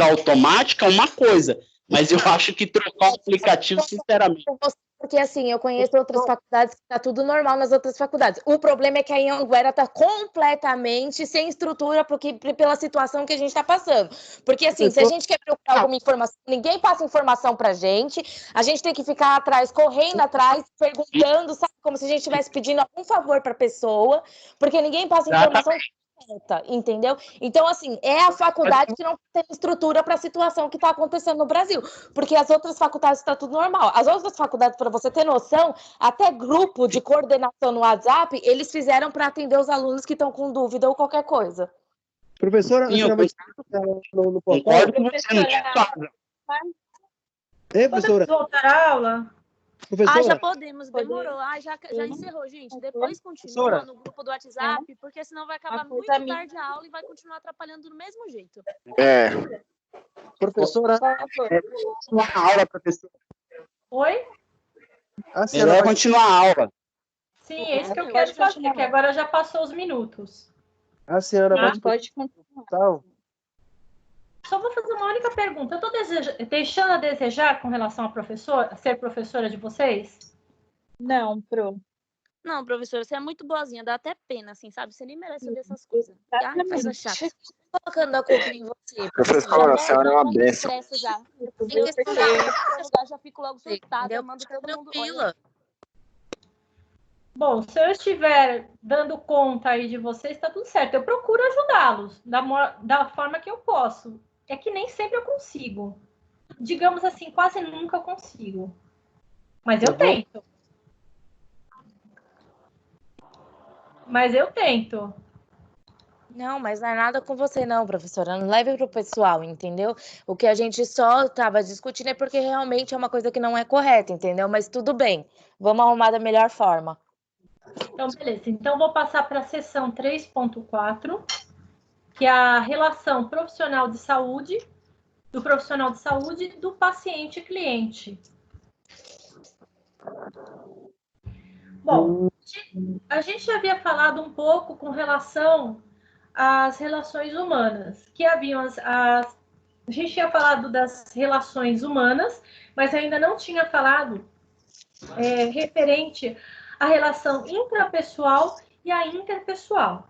automática é uma coisa, mas eu acho que trocar o aplicativo, sinceramente... Porque, assim, eu conheço outras faculdades que tá tudo normal nas outras faculdades. O problema é que a Anhanguera tá completamente sem estrutura pela situação que a gente tá passando. Porque, assim, se a gente quer procurar alguma informação, ninguém passa informação pra gente, a gente tem que ficar atrás, correndo atrás, perguntando, sabe? Como se a gente estivesse pedindo algum favor pra pessoa, porque ninguém passa informação correta, entendeu? Então, assim, é a faculdade que não tem estrutura para a situação que está acontecendo no Brasil, porque as outras faculdades está tudo normal. As outras faculdades, para você ter noção, até grupo de coordenação no WhatsApp, eles fizeram para atender os alunos que estão com dúvida ou qualquer coisa. Professora, a senhora vai no portal? Concordo com você, não tinha nada. Professora? Podemos voltar à aula? Professora? já podemos, demorou. Já encerrou, gente. Depois continua no grupo do WhatsApp, porque senão vai acabar muito tarde a aula e vai continuar atrapalhando do mesmo jeito. Professora? Continuar a aula, professora. Oi? Melhor continuar a aula. Sim, é isso que eu quero fazer, porque agora já passou os minutos. A senhora pode continuar. Só vou fazer uma única pergunta. Eu estou deixando a desejar com relação a ser professora de vocês? Não, Não, professora, você é muito boazinha, dá até pena, assim, sabe? Você nem merece saber essas coisas. Ai, coisa chata. Colocando a culpa em você. Professora, a senhora é uma bênção. Já. Tem questão da... Já fico logo surtada, eu mando todo mundo... Tranquila. Bom, se eu estiver dando conta aí de vocês, está tudo certo. Eu procuro ajudá-los da forma que eu posso. É que nem sempre eu consigo. Digamos assim, quase nunca eu consigo. Mas eu tento. Não, mas não é nada com você não, professora. Não leve pro pessoal, entendeu? O que a gente só estava discutindo é porque realmente é uma coisa que não é correta, entendeu? Mas tudo bem. Vamos arrumar da melhor forma. Então, beleza. Então, vou passar para a seção 3.4, que é a relação profissional de saúde, do profissional de saúde do paciente-cliente. Bom, a gente já havia falado um pouco com relação às relações humanas, que haviam a gente tinha falado das relações humanas, mas ainda não tinha falado referente à relação intrapessoal e à interpessoal.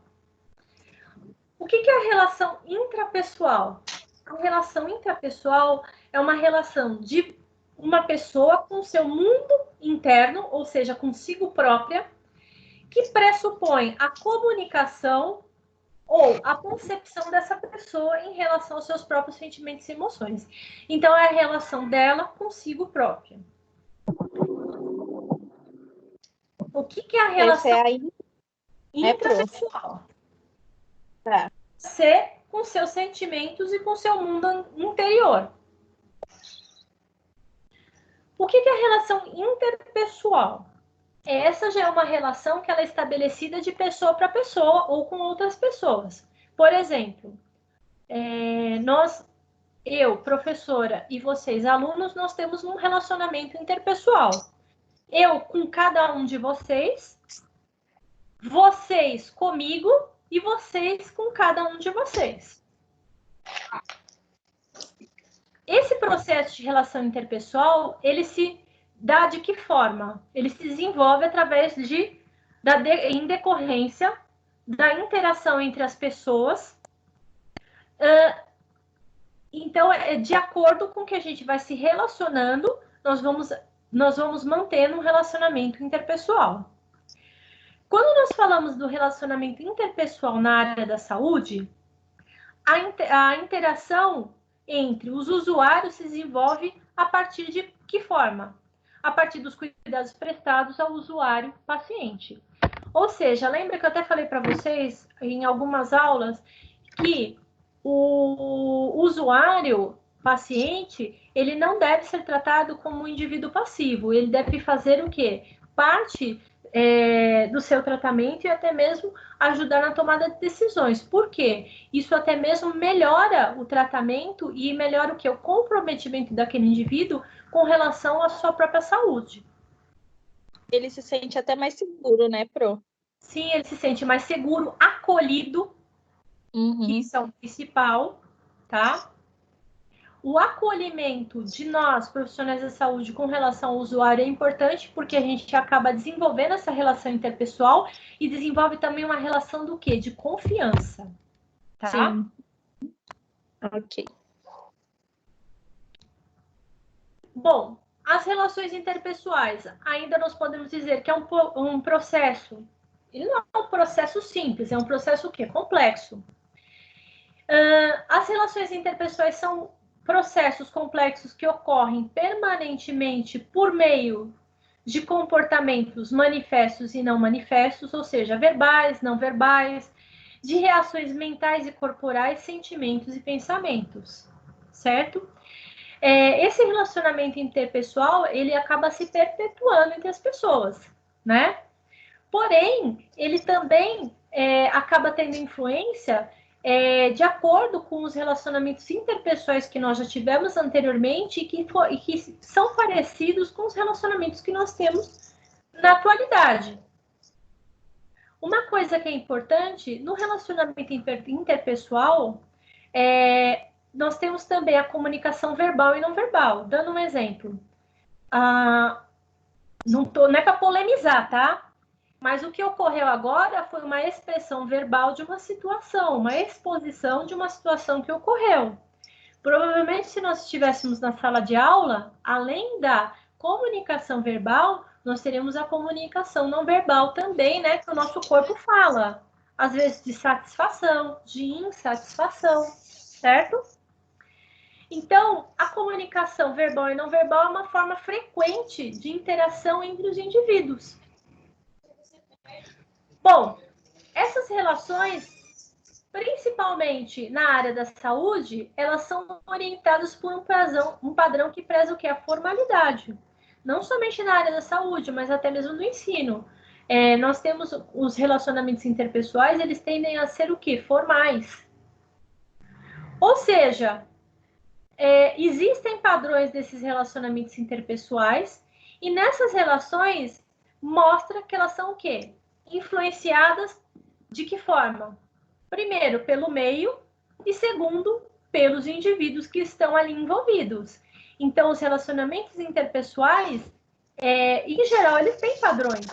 O que é a relação intrapessoal? A relação intrapessoal é uma relação de uma pessoa com seu mundo interno, ou seja, consigo própria, que pressupõe a comunicação ou a concepção dessa pessoa em relação aos seus próprios sentimentos e emoções. Então, é a relação dela consigo própria. O que é a relação intrapessoal? Ser com seus sentimentos e com seu mundo interior. O que é a relação interpessoal? Essa já é uma relação que ela é estabelecida de pessoa para pessoa ou com outras pessoas. Por exemplo, eu, professora, e vocês, alunos, nós temos um relacionamento interpessoal. Eu com cada um de vocês comigo e vocês com cada um de vocês. Esse processo de relação interpessoal, ele se dá de que forma? Ele se desenvolve através em decorrência da interação entre as pessoas. Então, de acordo com que a gente vai se relacionando, nós vamos mantendo um relacionamento interpessoal. Quando nós falamos do relacionamento interpessoal na área da saúde, a interação entre os usuários se desenvolve a partir de que forma? A partir dos cuidados prestados ao usuário paciente. Ou seja, lembra que eu até falei para vocês em algumas aulas que o usuário paciente, ele não deve ser tratado como um indivíduo passivo, ele deve fazer o quê? Parte do seu tratamento e até mesmo ajudar na tomada de decisões. Por quê? Isso até mesmo melhora o tratamento e melhora o quê? O comprometimento daquele indivíduo com relação à sua própria saúde. Ele se sente até mais seguro, né, Pro? Sim, ele se sente mais seguro, acolhido, que isso é o principal, tá? o acolhimento de nós, profissionais da saúde, com relação ao usuário é importante, porque a gente acaba desenvolvendo essa relação interpessoal e desenvolve também uma relação do quê? De confiança, tá? Sim. Ok. Bom, as relações interpessoais, ainda nós podemos dizer que é um processo, ele não é um processo simples, é um processo o quê? Complexo. As relações interpessoais são processos complexos que ocorrem permanentemente por meio de comportamentos manifestos e não manifestos, ou seja, verbais, não verbais, de reações mentais e corporais, sentimentos e pensamentos, certo? Esse relacionamento interpessoal, ele acaba se perpetuando entre as pessoas, né? Porém, ele também acaba tendo influência de acordo com os relacionamentos interpessoais que nós já tivemos anteriormente e que são parecidos com os relacionamentos que nós temos na atualidade. Uma coisa que é importante, no relacionamento interpessoal, nós temos também a comunicação verbal e não verbal. Dando um exemplo, não é para polemizar, tá? Mas o que ocorreu agora foi uma expressão verbal de uma situação, uma exposição de uma situação que ocorreu. Provavelmente, se nós estivéssemos na sala de aula, além da comunicação verbal, nós teríamos a comunicação não verbal também, né? Que o nosso corpo fala. Às vezes de satisfação, de insatisfação, certo? Então, a comunicação verbal e não verbal é uma forma frequente de interação entre os indivíduos. Bom, essas relações, principalmente na área da saúde, elas são orientadas por um padrão que preza o quê? A formalidade. Não somente na área da saúde, mas até mesmo no ensino. Nós temos os relacionamentos interpessoais, eles tendem a ser o quê? Formais. Ou seja, existem padrões desses relacionamentos interpessoais e nessas relações mostra que elas são o quê? Influenciadas de que forma? Primeiro, pelo meio e segundo, pelos indivíduos que estão ali envolvidos. Então, os relacionamentos interpessoais, em geral, eles têm padrões,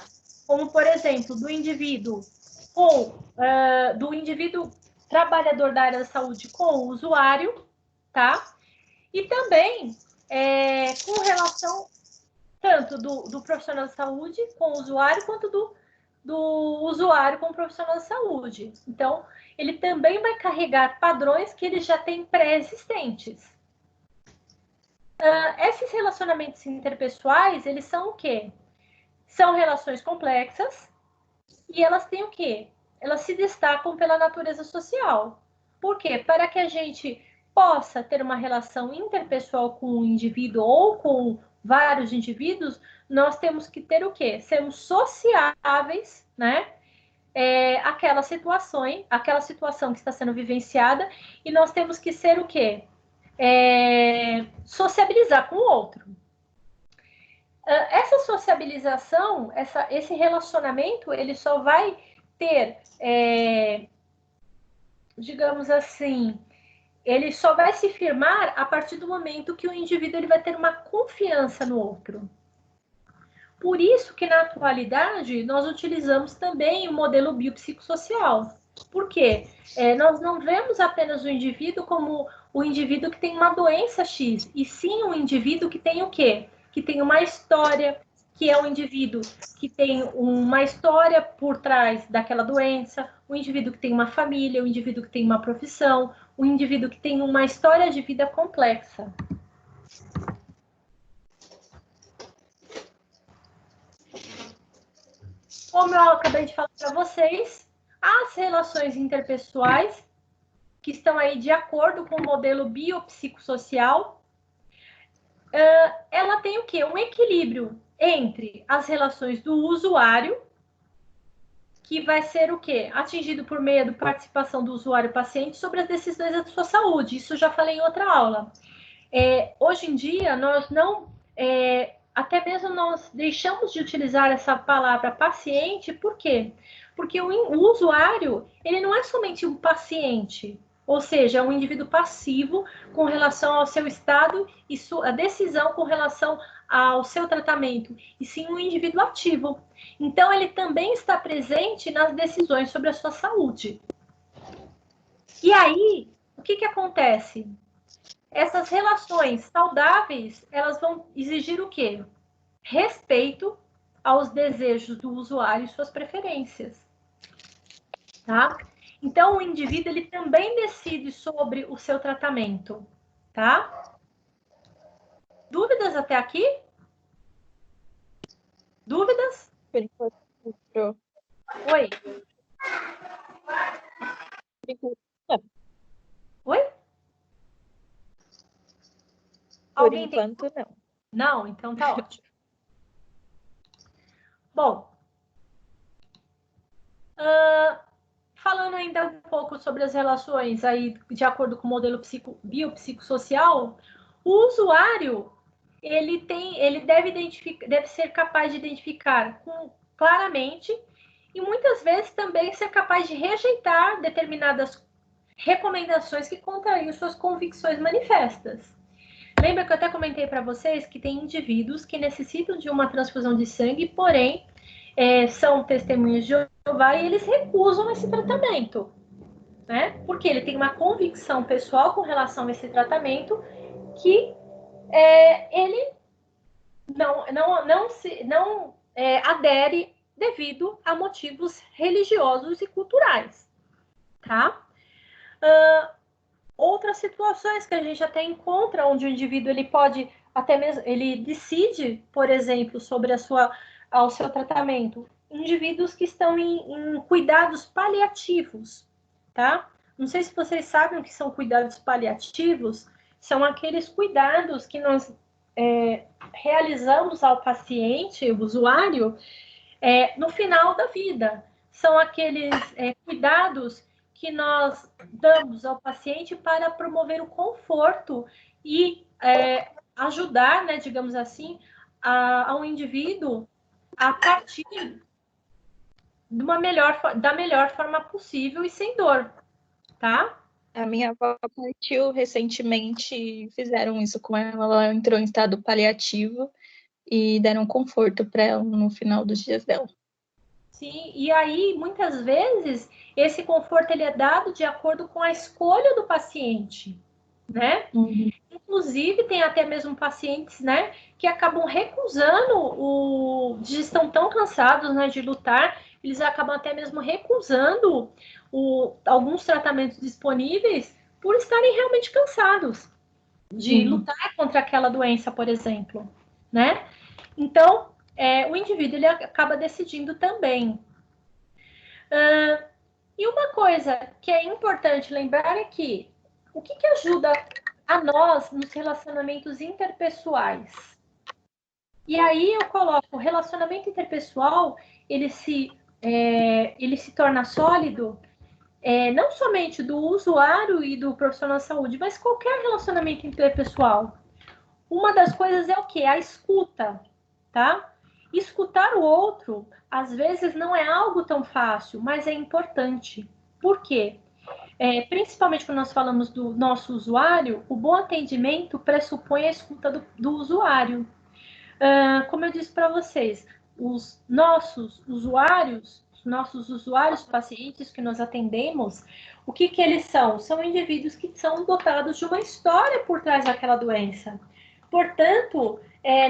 como, por exemplo, do indivíduo trabalhador da área da saúde com o usuário, tá? E também com relação tanto do profissional de saúde com o usuário, quanto do usuário com o profissional de saúde. Então, ele também vai carregar padrões que ele já tem pré-existentes. Esses relacionamentos interpessoais, eles são o quê? São relações complexas e elas têm o quê? Elas se destacam pela natureza social. Por quê? Para que a gente possa ter uma relação interpessoal com um indivíduo ou com vários indivíduos, nós temos que ter o quê? Sermos sociáveis, né? Aquela situação que está sendo vivenciada, e nós temos que ser o quê? Sociabilizar com o outro. Essa sociabilização, esse relacionamento, ele só vai ter, digamos assim, ele só vai se firmar a partir do momento que o indivíduo ele vai ter uma confiança no outro. Por isso que, na atualidade, nós utilizamos também o modelo biopsicossocial. Por quê? Nós não vemos apenas o indivíduo como o indivíduo que tem uma doença X, e sim o indivíduo que tem o quê? Que tem uma história, que é um indivíduo que tem uma história por trás daquela doença, o indivíduo que tem uma família, o indivíduo que tem uma profissão, o indivíduo que tem uma história de vida complexa. Como eu acabei de falar para vocês, as relações interpessoais, que estão aí de acordo com o modelo biopsicossocial, ela tem o quê? Um equilíbrio entre as relações do usuário, que vai ser o quê? Atingido por meio da participação do usuário-paciente sobre as decisões da sua saúde. Isso eu já falei em outra aula. Hoje em dia, nós não... até mesmo nós deixamos de utilizar essa palavra paciente, por quê? Porque o usuário, ele não é somente um paciente, Ou seja, é um indivíduo passivo com relação ao seu estado e sua decisão com relação ao seu tratamento, e sim um indivíduo ativo. Então, ele também está presente nas decisões sobre a sua saúde. E aí, o que acontece? Essas relações saudáveis, elas vão exigir o quê? Respeito aos desejos do usuário e suas preferências. Tá? Então, o indivíduo, ele também decide sobre o seu tratamento. Tá? Dúvidas até aqui? Dúvidas? Por enquanto, Oi? Oi? Por enquanto, não. Não? Então tá ótimo. Bom, falando ainda um pouco sobre as relações aí, de acordo com o modelo biopsicossocial, o usuário, ele deve ser capaz de identificar claramente e muitas vezes também ser capaz de rejeitar determinadas recomendações que contrariam suas convicções manifestas. Lembra que eu até comentei para vocês que tem indivíduos que necessitam de uma transfusão de sangue, porém são testemunhas de Jeová e eles recusam esse tratamento, né? Porque ele tem uma convicção pessoal com relação a esse tratamento que ele não adere devido a motivos religiosos e culturais, tá? Outras situações que a gente até encontra onde o indivíduo ele pode até mesmo ele decide, por exemplo, sobre ao seu tratamento, indivíduos que estão em cuidados paliativos, tá? Não sei se vocês sabem o que são cuidados paliativos, são aqueles cuidados que nós realizamos ao paciente, o usuário, no final da vida. São aqueles cuidados que nós damos ao paciente para promover o conforto e ajudar, né, digamos assim, ao indivíduo a partir da melhor forma possível e sem dor, tá? A minha avó partiu recentemente, fizeram isso com ela, ela entrou em estado paliativo e deram conforto para ela no final dos dias dela. Sim, e aí, muitas vezes, esse conforto ele é dado de acordo com a escolha do paciente, né? Uhum. Inclusive, tem até mesmo pacientes, né, que acabam recusando estão tão cansados, né, de lutar, eles acabam até mesmo recusando alguns tratamentos disponíveis por estarem realmente cansados de lutar contra aquela doença, por exemplo, né? Então, o indivíduo ele acaba decidindo também. E uma coisa que é importante lembrar é que o que ajuda a nós nos relacionamentos interpessoais? E aí eu coloco o relacionamento interpessoal, ele se torna sólido não somente do usuário e do profissional de saúde, mas qualquer relacionamento interpessoal. Uma das coisas é o quê? A escuta, tá? Escutar o outro, às vezes, não é algo tão fácil, mas é importante. Por quê? Principalmente quando nós falamos do nosso usuário, o bom atendimento pressupõe a escuta do usuário. Como eu disse para vocês, os nossos usuários pacientes que nós atendemos, o que eles são? São indivíduos que são dotados de uma história por trás daquela doença. Portanto,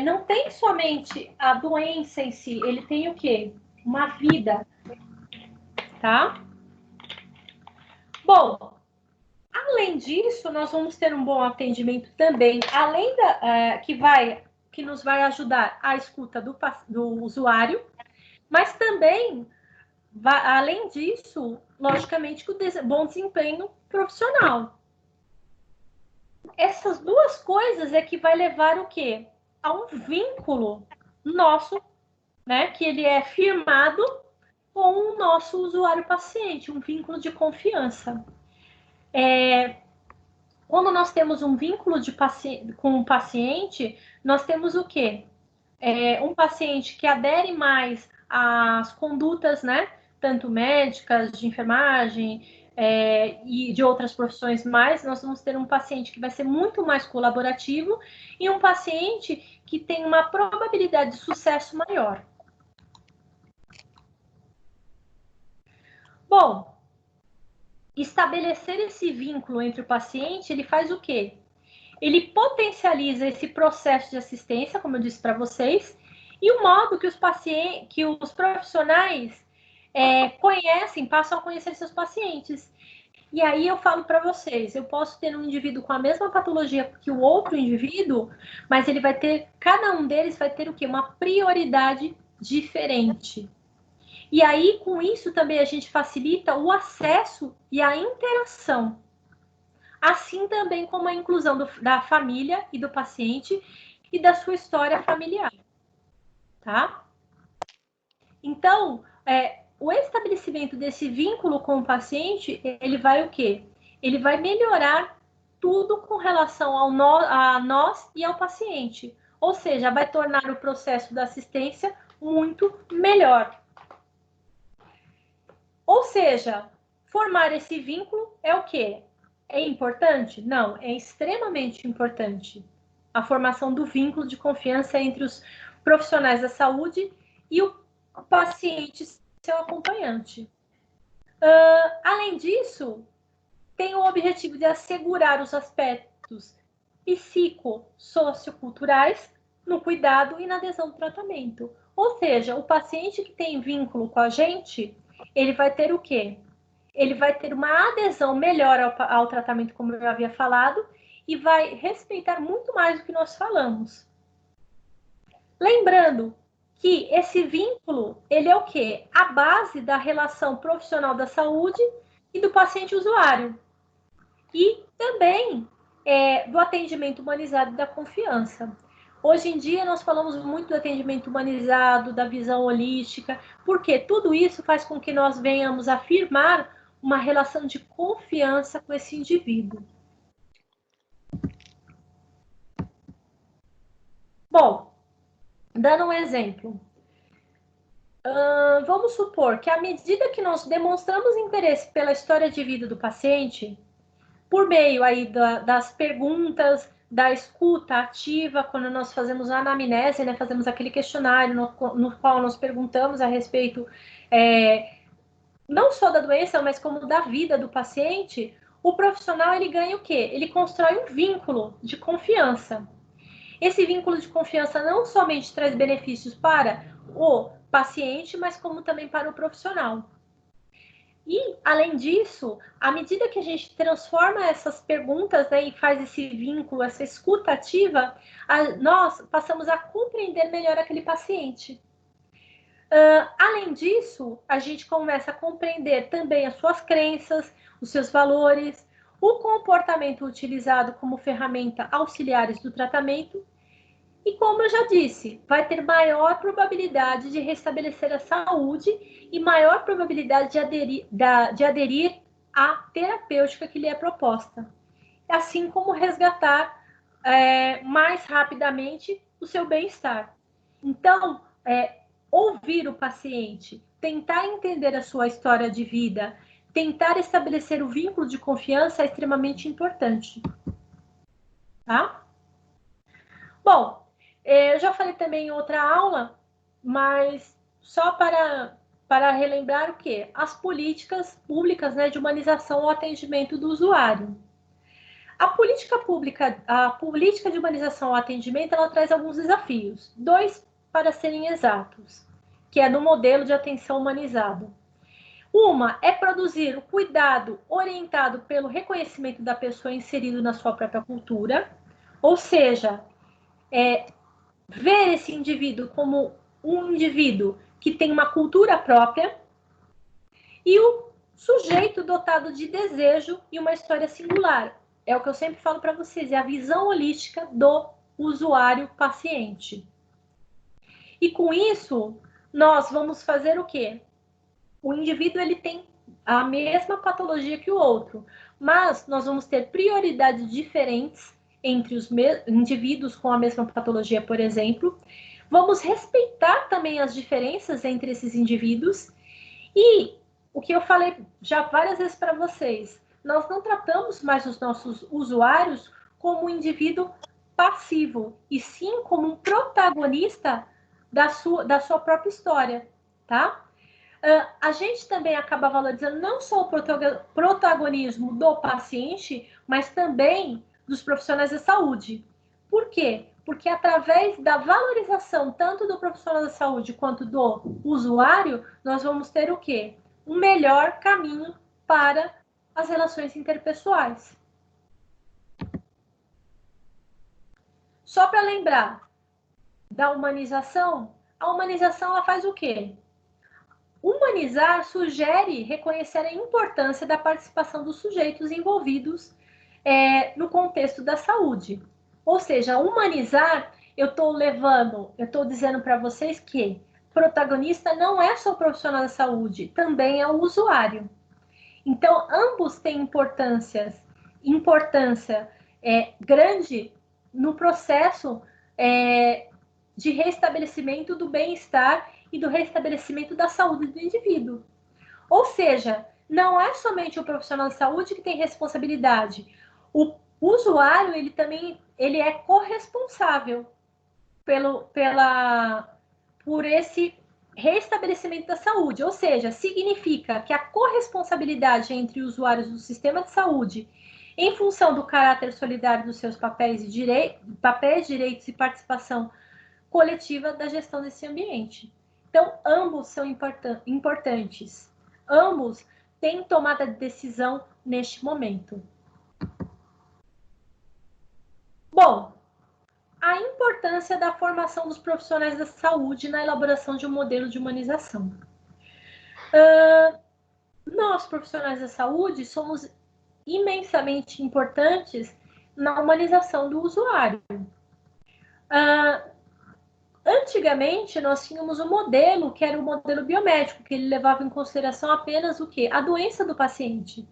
não tem somente a doença em si, ele tem o quê? Uma vida, tá? Bom, além disso, nós vamos ter um bom atendimento também, além que nos vai ajudar a escuta do usuário, mas também, além disso, logicamente, com o bom desempenho profissional. Essas duas coisas é que vai levar o quê? A um vínculo nosso, né? Que ele é firmado com o nosso usuário-paciente, um vínculo de confiança. Quando nós temos um vínculo com o paciente, nós temos o quê? Um paciente que adere mais às condutas, né? Tanto médicas, de enfermagem, e de outras profissões mais, nós vamos ter um paciente que vai ser muito mais colaborativo e um paciente que tem uma probabilidade de sucesso maior. Bom, estabelecer esse vínculo entre o paciente, ele faz o quê? Ele potencializa esse processo de assistência, como eu disse para vocês, e o modo que os profissionais passam a conhecer seus pacientes. E aí eu falo para vocês, eu posso ter um indivíduo com a mesma patologia que o outro indivíduo, mas cada um deles vai ter o quê? Uma prioridade diferente. E aí, com isso também a gente facilita o acesso e a interação. Assim também como a inclusão da família e do paciente e da sua história familiar. Tá? Então, o estabelecimento desse vínculo com o paciente, ele vai o quê? Ele vai melhorar tudo com relação a nós e ao paciente. Ou seja, vai tornar o processo da assistência muito melhor. Ou seja, formar esse vínculo é o quê? É importante? Não, é extremamente importante. A formação do vínculo de confiança entre os profissionais da saúde e o paciente, seu acompanhante. Além disso, tem o objetivo de assegurar os aspectos psicossocioculturais no cuidado e na adesão do tratamento. Ou seja, o paciente que tem vínculo com a gente, ele vai ter o quê? Ele vai ter uma adesão melhor ao tratamento, como eu já havia falado, e vai respeitar muito mais do que nós falamos. Lembrando que esse vínculo, ele é o quê? A base da relação profissional da saúde e do paciente usuário. E também do atendimento humanizado e da confiança. Hoje em dia, nós falamos muito do atendimento humanizado, da visão holística, porque tudo isso faz com que nós venhamos afirmar uma relação de confiança com esse indivíduo. Bom, dando um exemplo, vamos supor que à medida que nós demonstramos interesse pela história de vida do paciente, por meio aí das perguntas, da escuta ativa, quando nós fazemos a anamnese, né, fazemos aquele questionário no qual nós perguntamos a respeito não só da doença, mas como da vida do paciente, o profissional ele ganha o quê? Ele constrói um vínculo de confiança. Esse vínculo de confiança não somente traz benefícios para o paciente, mas como também para o profissional. E, além disso, à medida que a gente transforma essas perguntas, né, e faz esse vínculo, essa escuta ativa, nós passamos a compreender melhor aquele paciente. Além disso, a gente começa a compreender também as suas crenças, os seus valores, o comportamento utilizado como ferramenta auxiliares do tratamento. E como eu já disse, vai ter maior probabilidade de restabelecer a saúde e maior probabilidade de aderir à terapêutica que lhe é proposta. Assim como resgatar mais rapidamente o seu bem-estar. Então, ouvir o paciente, tentar entender a sua história de vida, tentar estabelecer o vínculo de confiança é extremamente importante. Tá? Bom, eu já falei também em outra aula, mas só para relembrar o quê? As políticas públicas, né, de humanização ao atendimento do usuário. A política de humanização ao atendimento, ela traz alguns desafios. 2 para serem exatos, que é no modelo de atenção humanizada. Uma é produzir o cuidado orientado pelo reconhecimento da pessoa inserido na sua própria cultura, ou seja, ver esse indivíduo como um indivíduo que tem uma cultura própria e o sujeito dotado de desejo e uma história singular. É o que eu sempre falo para vocês, é a visão holística do usuário-paciente. E com isso, nós vamos fazer o quê? O indivíduo ele tem a mesma patologia que o outro, mas nós vamos ter prioridades diferentes entre os indivíduos com a mesma patologia, por exemplo. Vamos respeitar também as diferenças entre esses indivíduos e o que eu falei já várias vezes para vocês, nós não tratamos mais os nossos usuários como um indivíduo passivo, e sim como um protagonista da sua própria história, tá? A gente também acaba valorizando não só o protagonismo do paciente, mas também dos profissionais da saúde. Por quê? Porque através da valorização tanto do profissional da saúde quanto do usuário, nós vamos ter o quê? Um melhor caminho para as relações interpessoais. Só para lembrar da humanização, a humanização ela faz o quê? Humanizar sugere reconhecer a importância da participação dos sujeitos envolvidos no contexto da saúde. Ou seja, humanizar, eu estou dizendo para vocês que protagonista não é só o profissional da saúde, também é o usuário. Então, ambos têm importância grande no processo de restabelecimento do bem-estar e do restabelecimento da saúde do indivíduo. Ou seja, não é somente o profissional de saúde que tem responsabilidade. O usuário, ele é corresponsável por esse restabelecimento da saúde. Ou seja, significa que a corresponsabilidade entre usuários do sistema de saúde, em função do caráter solidário dos seus papéis, direitos e participação coletiva da gestão desse ambiente. Então, ambos são importantes. Ambos têm tomada de decisão neste momento. Bom, a importância da formação dos profissionais da saúde na elaboração de um modelo de humanização. Nós, profissionais da saúde, somos imensamente importantes na humanização do usuário. Antigamente, nós tínhamos um modelo, que era o modelo biomédico, que ele levava em consideração apenas o quê? A doença do paciente.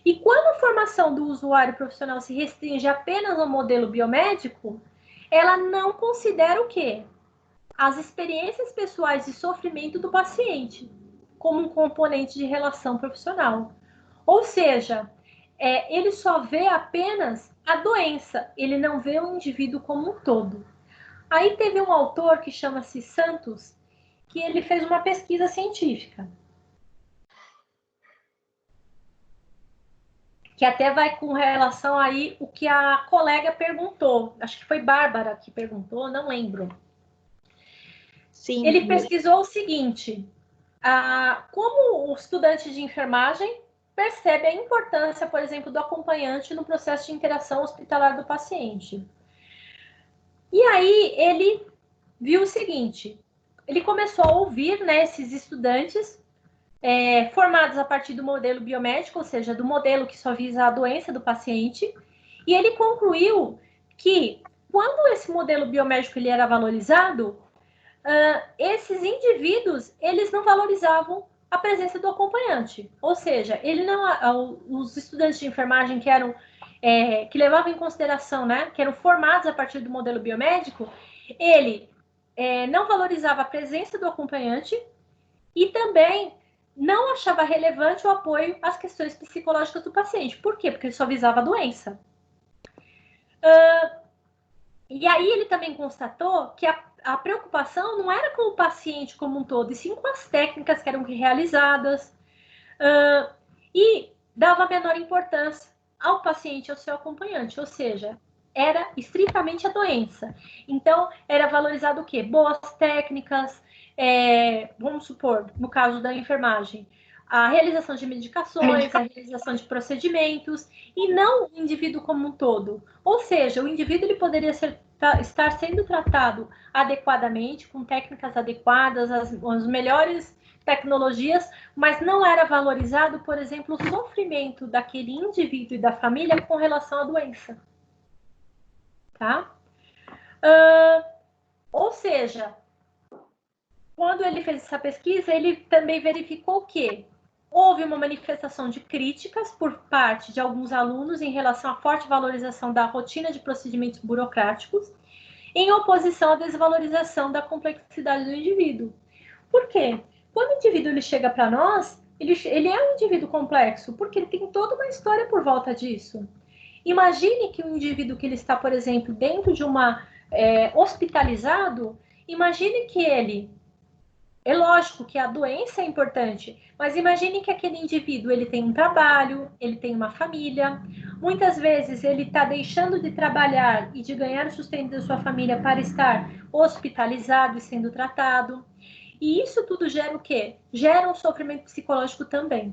E quando a formação do usuário profissional se restringe apenas ao modelo biomédico, ela não considera o quê? As experiências pessoais de sofrimento do paciente como um componente de relação profissional. Ou seja, ele só vê apenas a doença, ele não vê o indivíduo como um todo. Aí teve um autor que chama-se Santos, que ele fez uma pesquisa científica. Que até vai com relação aí o que a colega perguntou. Acho que foi Bárbara que perguntou, não lembro. Sim. Ele pesquisou o seguinte: como o estudante de enfermagem percebe a importância, por exemplo, do acompanhante no processo de interação hospitalar do paciente. E aí ele viu o seguinte: ele começou a ouvir, né, esses estudantes formados a partir do modelo biomédico, ou seja, do modelo que só visa a doença do paciente, e ele concluiu que quando esse modelo biomédico ele era valorizado, esses indivíduos eles não valorizavam a presença do acompanhante, ou seja, os estudantes de enfermagem que levavam em consideração, né, que eram formados a partir do modelo biomédico, ele não valorizava a presença do acompanhante e também não achava relevante o apoio às questões psicológicas do paciente. Por quê? Porque ele só visava a doença. E aí ele também constatou que a preocupação não era com o paciente como um todo, e sim com as técnicas que eram realizadas, e dava menor importância ao paciente, ao seu acompanhante, ou seja, era estritamente a doença. Então, era valorizado o quê? Boas técnicas, vamos supor, no caso da enfermagem, a realização de medicações, a realização de procedimentos, e não o indivíduo como um todo. Ou seja, o indivíduo ele poderia estar sendo tratado adequadamente, com técnicas adequadas, as melhores tecnologias, mas não era valorizado, por exemplo, o sofrimento daquele indivíduo e da família com relação à doença. Tá? Ou seja, quando ele fez essa pesquisa, ele também verificou que houve uma manifestação de críticas por parte de alguns alunos em relação à forte valorização da rotina de procedimentos burocráticos, em oposição à desvalorização da complexidade do indivíduo. Por quê? Quando o indivíduo ele chega para nós, ele é um indivíduo complexo, porque ele tem toda uma história por volta disso. Imagine que um indivíduo que ele está, por exemplo, dentro de uma hospitalizado, imagine que ele, é lógico que a doença é importante, mas imagine que aquele indivíduo ele tem um trabalho, ele tem uma família, muitas vezes ele está deixando de trabalhar e de ganhar o sustento da sua família para estar hospitalizado e sendo tratado. E isso tudo gera o quê? Gera um sofrimento psicológico também.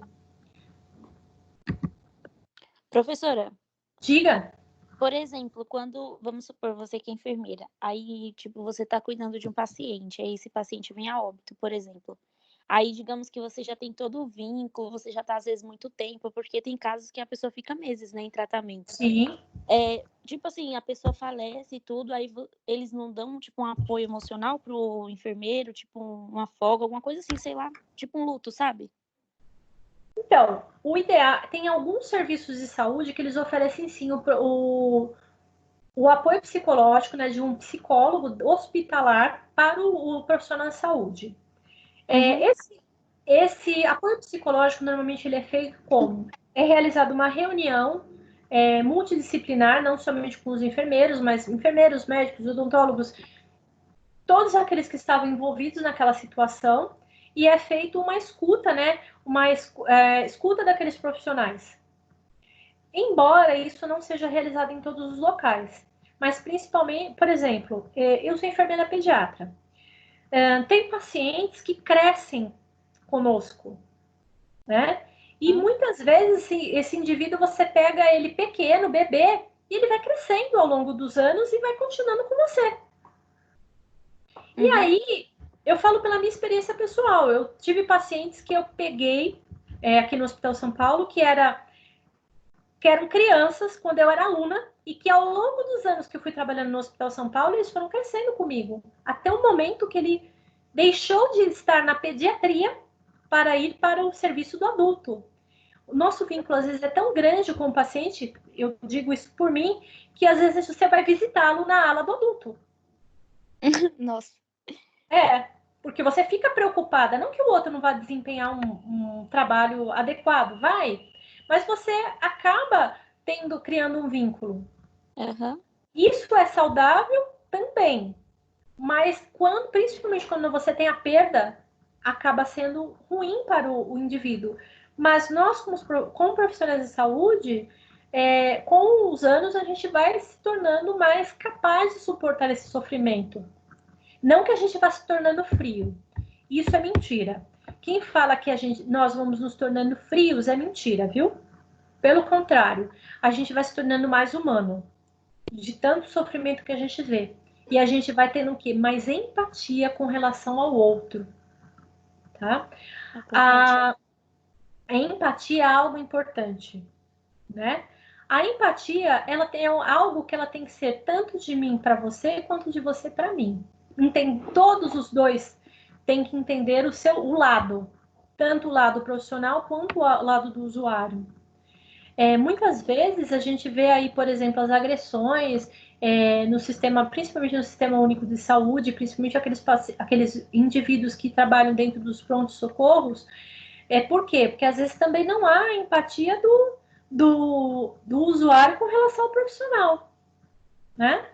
Professora, diga. Por exemplo, quando, vamos supor, você que é enfermeira, aí, tipo, você tá cuidando de um paciente, aí esse paciente vem a óbito, por exemplo. Aí, digamos que você já tem todo o vínculo, você já tá, às vezes, muito tempo, porque tem casos que a pessoa fica meses, né, em tratamento. Sim. Tipo assim, a pessoa falece e tudo, aí eles não dão, tipo, um apoio emocional pro enfermeiro, tipo, uma folga, alguma coisa assim, sei lá, tipo um luto, sabe? Então, o ideal, tem alguns serviços de saúde que eles oferecem sim o apoio psicológico, né, de um psicólogo hospitalar para o profissional de saúde. Esse apoio psicológico, normalmente, ele é feito como? É realizada uma reunião multidisciplinar, não somente com os enfermeiros, mas enfermeiros, médicos, odontólogos, todos aqueles que estavam envolvidos naquela situação, e é feita uma escuta, né? Uma escuta daqueles profissionais. Embora isso não seja realizado em todos os locais, mas principalmente, por exemplo, eu sou enfermeira pediatra. Tem pacientes que crescem conosco, né? E muitas vezes esse indivíduo, você pega ele pequeno, bebê, e ele vai crescendo ao longo dos anos e vai continuando com você. E aí, eu falo pela minha experiência pessoal. Eu tive pacientes que eu peguei aqui no Hospital São Paulo, que eram crianças quando eu era aluna, e que ao longo dos anos que eu fui trabalhando no Hospital São Paulo, eles foram crescendo comigo. Até o momento que ele deixou de estar na pediatria para ir para o serviço do adulto. O nosso vínculo, às vezes, é tão grande com o paciente, eu digo isso por mim, que às vezes você vai visitá-lo na ala do adulto. Nossa. Porque você fica preocupada, não que o outro não vá desempenhar um trabalho adequado, vai, mas você acaba criando um vínculo. Isso é saudável também, mas principalmente quando você tem a perda, acaba sendo ruim para o indivíduo. Mas nós, como profissionais de saúde, com os anos a gente vai se tornando mais capaz de suportar esse sofrimento. Não que a gente vá se tornando frio. Isso é mentira. Quem fala que nós vamos nos tornando frios é mentira, viu? Pelo contrário, a gente vai se tornando mais humano. De tanto sofrimento que a gente vê. E a gente vai tendo o quê? Mais empatia com relação ao outro. Tá? A empatia é algo importante, né? A empatia, ela tem algo que ela tem que ser tanto de mim para você, quanto de você para mim. Todos os dois têm que entender o lado, tanto o lado profissional quanto o lado do usuário. Muitas vezes a gente vê aí, por exemplo, as agressões no sistema, principalmente no Sistema Único de Saúde, principalmente aqueles indivíduos que trabalham dentro dos prontos-socorros. Por quê? Porque às vezes também não há empatia do usuário com relação ao profissional, né?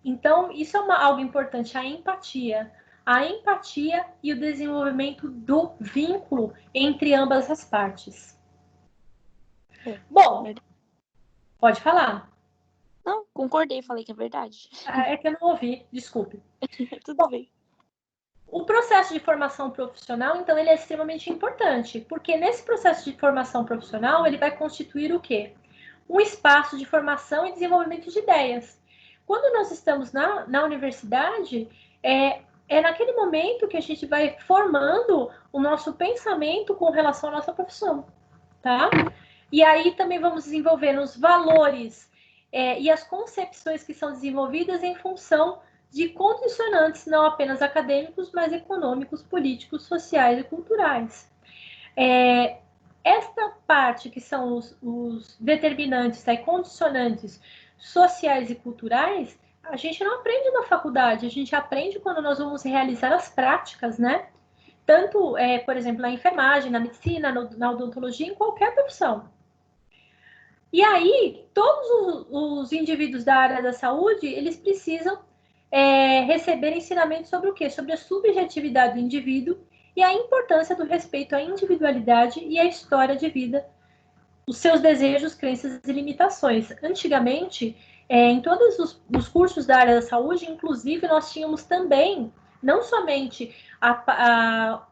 Então, isso é algo importante, a empatia. A empatia e o desenvolvimento do vínculo entre ambas as partes. Bom, pode falar. Não, concordei, falei que é verdade. É que eu não ouvi, desculpe. Tudo bem. O processo de formação profissional, então, ele é extremamente importante, porque nesse processo de formação profissional, ele vai constituir o quê? Um espaço de formação e desenvolvimento de ideias. Quando nós estamos na universidade, é naquele momento que a gente vai formando o nosso pensamento com relação à nossa profissão, tá? E aí também vamos desenvolvendo os valores e as concepções que são desenvolvidas em função de condicionantes não apenas acadêmicos, mas econômicos, políticos, sociais e culturais. Esta parte que são os determinantes, condicionantes sociais e culturais, a gente não aprende na faculdade, a gente aprende quando nós vamos realizar as práticas, né? tanto, por exemplo, na enfermagem, na medicina, na odontologia, em qualquer profissão. E aí, todos os indivíduos da área da saúde, eles precisam receber ensinamento sobre o quê? Sobre a subjetividade do indivíduo e a importância do respeito à individualidade e à história de vida, os seus desejos, crenças e limitações. Antigamente, em todos os cursos da área da saúde, inclusive, nós tínhamos também, não somente a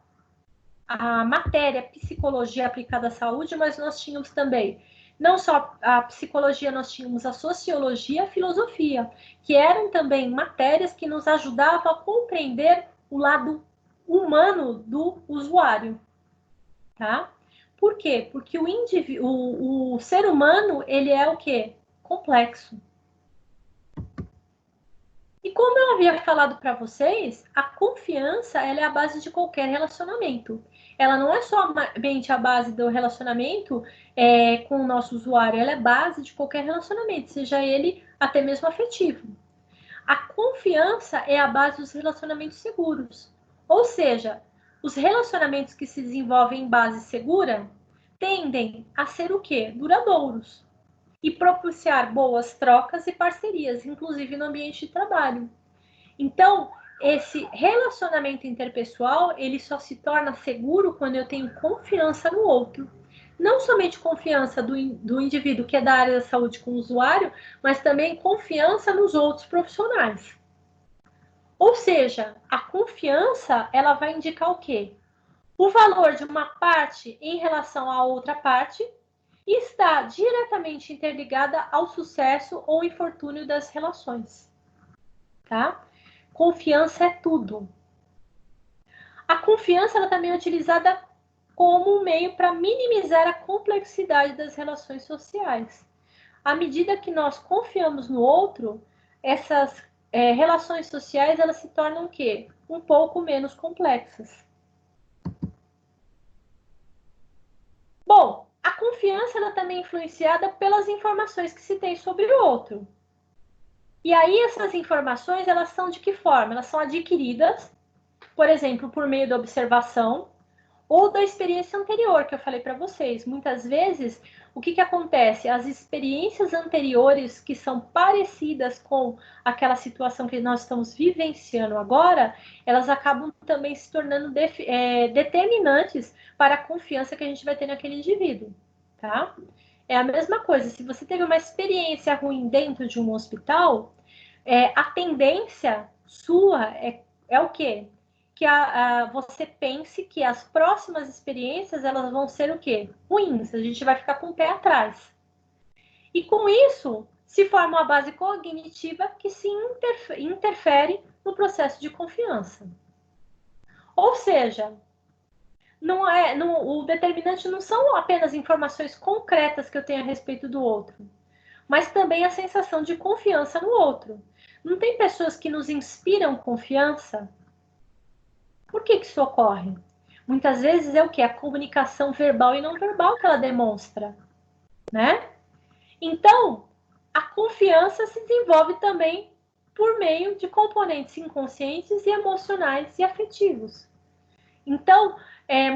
matéria psicologia aplicada à saúde, mas nós tínhamos também, não só a psicologia, nós tínhamos a sociologia e a filosofia, que eram também matérias que nos ajudavam a compreender o lado humano do usuário, tá? Por quê? Porque o ser humano, ele é o quê? Complexo. E como eu havia falado para vocês, a confiança, ela é a base de qualquer relacionamento. Ela não é somente a base do relacionamento com o nosso usuário, ela é base de qualquer relacionamento, seja ele até mesmo afetivo. A confiança é a base dos relacionamentos seguros. Ou seja, os relacionamentos que se desenvolvem em base segura tendem a ser o quê? Duradouros. E propiciar boas trocas e parcerias, inclusive no ambiente de trabalho. Então, esse relacionamento interpessoal, ele só se torna seguro quando eu tenho confiança no outro. Não somente confiança do indivíduo que é da área da saúde com o usuário, mas também confiança nos outros profissionais. Ou seja, a confiança, ela vai indicar o quê? O valor de uma parte em relação à outra parte e está diretamente interligada ao sucesso ou infortúnio das relações. Tá? Confiança é tudo. A confiança ela também é utilizada como um meio para minimizar a complexidade das relações sociais. À medida que nós confiamos no outro, essas relações sociais elas se tornam o quê? Um pouco menos complexas. Bom, a confiança ela também é influenciada pelas informações que se tem sobre o outro. E aí essas informações, elas são de que forma? Elas são adquiridas, por exemplo, por meio da observação ou da experiência anterior que eu falei para vocês. Muitas vezes, o que acontece? As experiências anteriores que são parecidas com aquela situação que nós estamos vivenciando agora, elas acabam também se tornando determinantes para a confiança que a gente vai ter naquele indivíduo, tá? É a mesma coisa, se você teve uma experiência ruim dentro de um hospital, a tendência sua é o quê? Que você pense que as próximas experiências elas vão ser o quê? Ruins, a gente vai ficar com o pé atrás. E com isso, se forma uma base cognitiva que se interfere no processo de confiança. Ou seja, o determinante não são apenas informações concretas que eu tenho a respeito do outro, mas também a sensação de confiança no outro. Não tem pessoas que nos inspiram confiança? Por que isso ocorre? Muitas vezes é o quê? A comunicação verbal e não verbal que ela demonstra, né? Então, a confiança se desenvolve também por meio de componentes inconscientes e emocionais e afetivos. Então,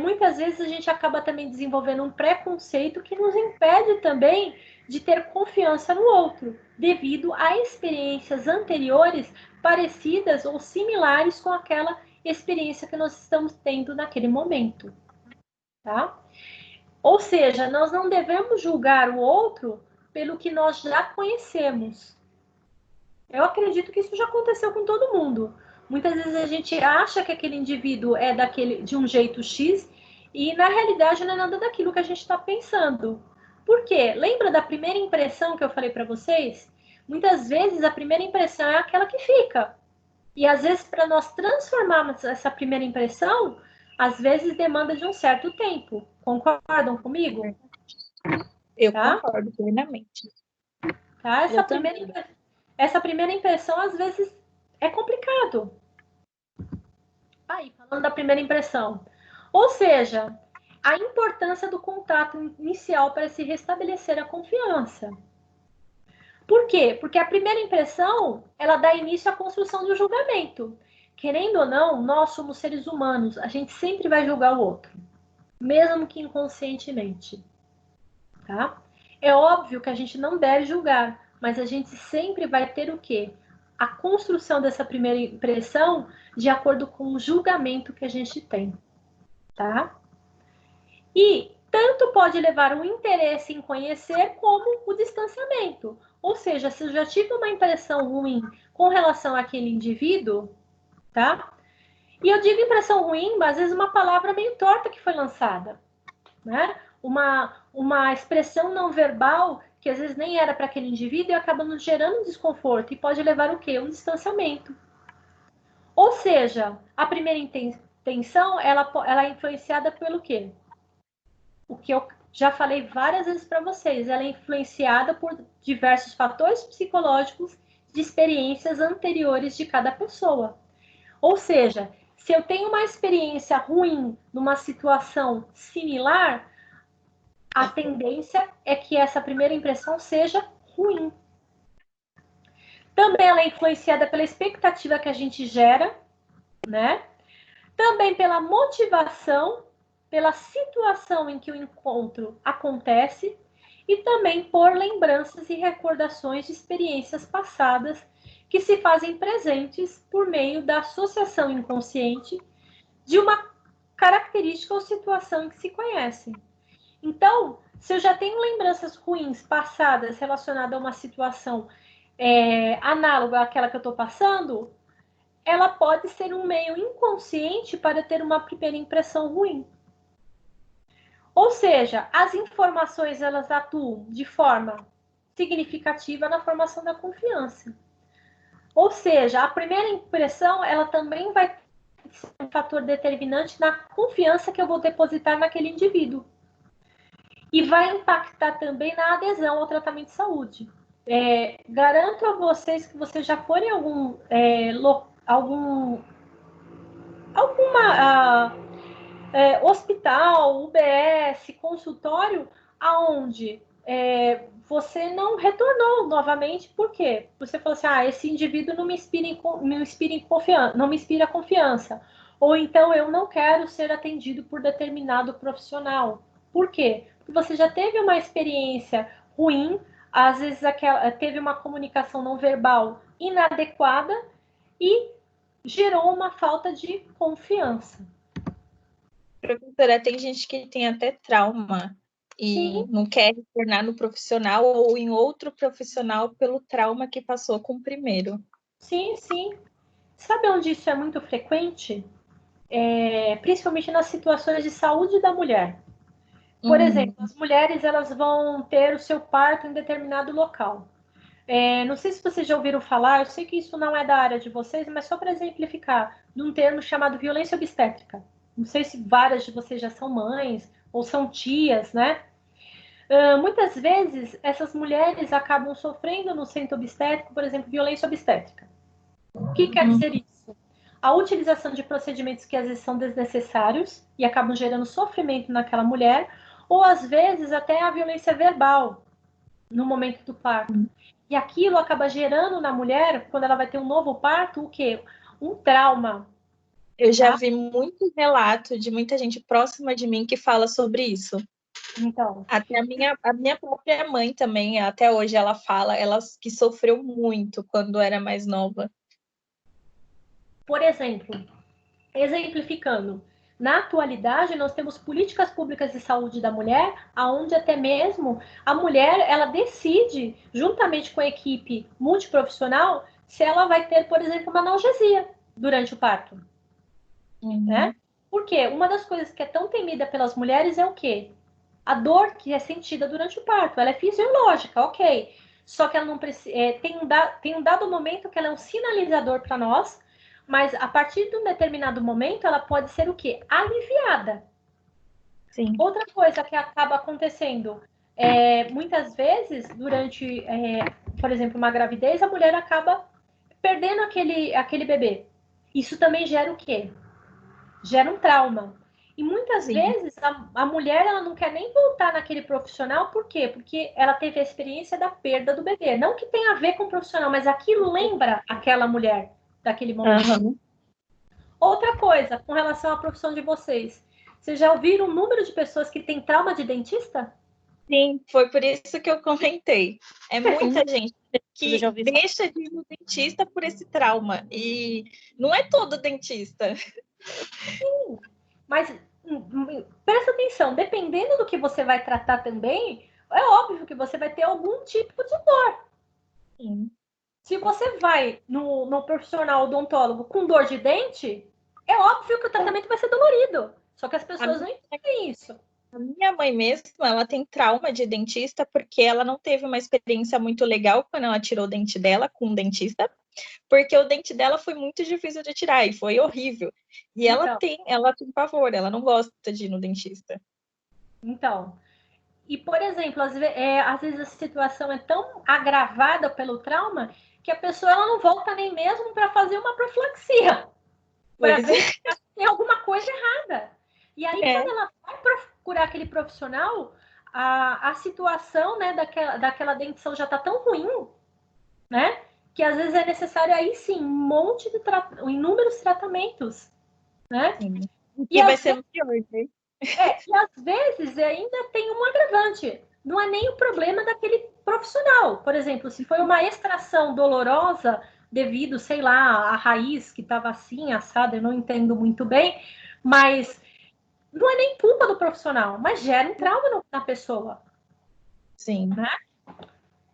muitas vezes a gente acaba também desenvolvendo um preconceito que nos impede também de ter confiança no outro, devido a experiências anteriores parecidas ou similares com aquela experiência que nós estamos tendo naquele momento, tá? Ou seja, nós não devemos julgar o outro pelo que nós já conhecemos. Eu acredito que isso já aconteceu com todo mundo. Muitas vezes a gente acha que aquele indivíduo é de um jeito X e, na realidade, não é nada daquilo que a gente está pensando. Por quê? Lembra da primeira impressão que eu falei para vocês? Muitas vezes a primeira impressão é aquela que fica. E, às vezes, para nós transformarmos essa primeira impressão, às vezes demanda de um certo tempo. Concordam comigo? Eu concordo plenamente. Tá? Essa primeira impressão, às vezes, é complicado. Aí, falando da primeira impressão. Ou seja, a importância do contato inicial para se restabelecer a confiança. Por quê? Porque a primeira impressão, ela dá início à construção do julgamento. querendo ou não, nós somos seres humanos, a gente sempre vai julgar o outro, mesmo que inconscientemente, tá? É óbvio que a gente não deve julgar, mas a gente sempre vai ter o quê? A construção dessa primeira impressão de acordo com o julgamento que a gente tem, tá? E tanto pode levar o interesse em conhecer como o distanciamento. Ou seja, se eu já tive uma impressão ruim com relação àquele indivíduo, tá? E eu digo impressão ruim, mas às vezes uma palavra meio torta que foi lançada, né? Uma expressão não verbal que às vezes nem era para aquele indivíduo e acaba nos gerando um desconforto e pode levar o quê? Um distanciamento. Ou seja, a primeira intenção, ela é influenciada pelo quê? O que eu já falei várias vezes para vocês, ela é influenciada por diversos fatores psicológicos de experiências anteriores de cada pessoa. Ou seja, se eu tenho uma experiência ruim numa situação similar, a tendência é que essa primeira impressão seja ruim. Também ela é influenciada pela expectativa que a gente gera, né? Também pela motivação, pela situação em que o encontro acontece e também por lembranças e recordações de experiências passadas que se fazem presentes por meio da associação inconsciente de uma característica ou situação em que se conhece. Então, se eu já tenho lembranças ruins passadas relacionadas a uma situação análoga àquela que eu estou passando, ela pode ser um meio inconsciente para ter uma primeira impressão ruim. Ou seja, as informações elas atuam de forma significativa na formação da confiança. Ou seja, a primeira impressão ela também vai ser um fator determinante na confiança que eu vou depositar naquele indivíduo. E vai impactar também na adesão ao tratamento de saúde. Garanto a vocês que vocês já foram em algum hospital, UBS, consultório, aonde você não retornou novamente, por quê? Você falou assim, esse indivíduo não me inspira confiança, ou então eu não quero ser atendido por determinado profissional. Por quê? Porque você já teve uma experiência ruim, às vezes teve uma comunicação não verbal inadequada e gerou uma falta de confiança. Professora, tem gente que tem até trauma e Sim. não quer retornar no profissional ou em outro profissional pelo trauma que passou com o primeiro. Sim, sim. Sabe onde isso é muito frequente? Principalmente nas situações de saúde da mulher. Por exemplo, as mulheres elas vão ter o seu parto em determinado local. Não sei se vocês já ouviram falar, eu sei que isso não é da área de vocês, mas só para exemplificar, de um termo chamado violência obstétrica. Não sei se várias de vocês já são mães ou são tias, né? Muitas vezes, essas mulheres acabam sofrendo no centro obstétrico, por exemplo, violência obstétrica. O que quer dizer isso? A utilização de procedimentos que às vezes são desnecessários e acabam gerando sofrimento naquela mulher, ou às vezes até a violência verbal no momento do parto. E aquilo acaba gerando na mulher, quando ela vai ter um novo parto, o quê? Um trauma. Eu já vi muito relato de muita gente próxima de mim que fala sobre isso. Então. Até a minha própria mãe também, até hoje ela fala, ela que sofreu muito quando era mais nova. Por exemplo, exemplificando, na atualidade nós temos políticas públicas de saúde da mulher, aonde até mesmo a mulher ela decide, juntamente com a equipe multiprofissional, se ela vai ter, por exemplo, uma analgesia durante o parto. Né? Porque uma das coisas que é tão temida pelas mulheres é o quê? A dor que é sentida durante o parto. Ela é fisiológica, ok. Só que ela não precisa. Tem um dado momento que ela é um sinalizador para nós, mas a partir de um determinado momento ela pode ser o quê? Aliviada. Sim. Outra coisa que acaba acontecendo, muitas vezes, durante, por exemplo, uma gravidez, a mulher acaba perdendo aquele bebê. Isso também gera o quê? Gera um trauma. E muitas vezes a mulher ela não quer nem voltar naquele profissional, por quê? Porque ela teve a experiência da perda do bebê. Não que tenha a ver com o profissional, mas aquilo lembra aquela mulher daquele momento. Outra coisa, com relação à profissão de vocês. Vocês já ouviram o número de pessoas que têm trauma de dentista? Sim, foi por isso que eu comentei. É muita gente que já ouvi deixa de ir no dentista por esse trauma. E não é todo dentista. Sim, mas presta atenção, dependendo do que você vai tratar também, é óbvio que você vai ter algum tipo de dor. Sim. Se você vai no profissional odontólogo com dor de dente, é óbvio que o tratamento vai ser dolorido. Só que as pessoas não entendem isso. A minha mãe mesmo, ela tem trauma de dentista porque ela não teve uma experiência muito legal quando ela tirou o dente dela com um dentista, porque o dente dela foi muito difícil de tirar e foi horrível. E ela tem pavor, ela não gosta de ir no dentista. Então, e por exemplo, às vezes a situação é tão agravada pelo trauma que a pessoa ela não volta nem mesmo para fazer uma profilaxia, para ver se tem alguma coisa errada. E aí, quando ela vai procurar aquele profissional, a situação, né, daquela dentição já está tão ruim, né, que às vezes é necessário aí sim um monte de inúmeros tratamentos, né? Sim. E vai ser pior, né? E às vezes ainda tem um agravante. Não é nem o problema daquele profissional. Por exemplo, se foi uma extração dolorosa devido, sei lá, à raiz que estava assim, assada, eu não entendo muito bem, mas não é nem culpa do profissional, mas gera um trauma na pessoa. Sim. Né?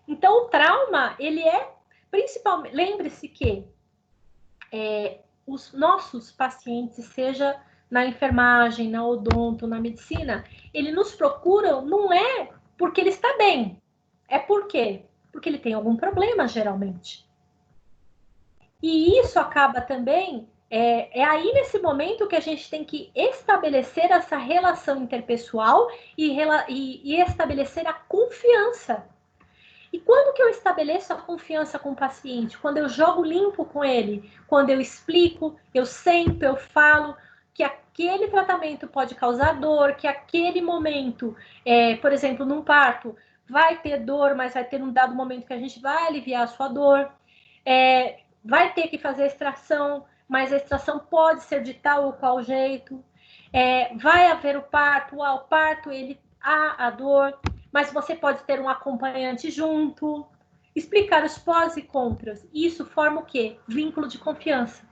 Então, o trauma, ele é principalmente... Lembre-se que os nossos pacientes, seja na enfermagem, na odonto, na medicina, eles nos procuram não é porque ele está bem. É por quê? Porque ele tem algum problema, geralmente. E isso acaba também... É aí nesse momento que a gente tem que estabelecer essa relação interpessoal e estabelecer a confiança. E quando que eu estabeleço a confiança com o paciente? Quando eu jogo limpo com ele, quando eu explico, eu sento, eu falo que aquele tratamento pode causar dor, que aquele momento, por exemplo, num parto, vai ter dor, mas vai ter um dado momento que a gente vai aliviar a sua dor. Vai ter que fazer a extração, mas a extração pode ser de tal ou qual jeito. Vai haver o parto, o parto, ele há a dor, mas você pode ter um acompanhante junto, explicar os pós e contras. Isso forma o quê? Vínculo de confiança.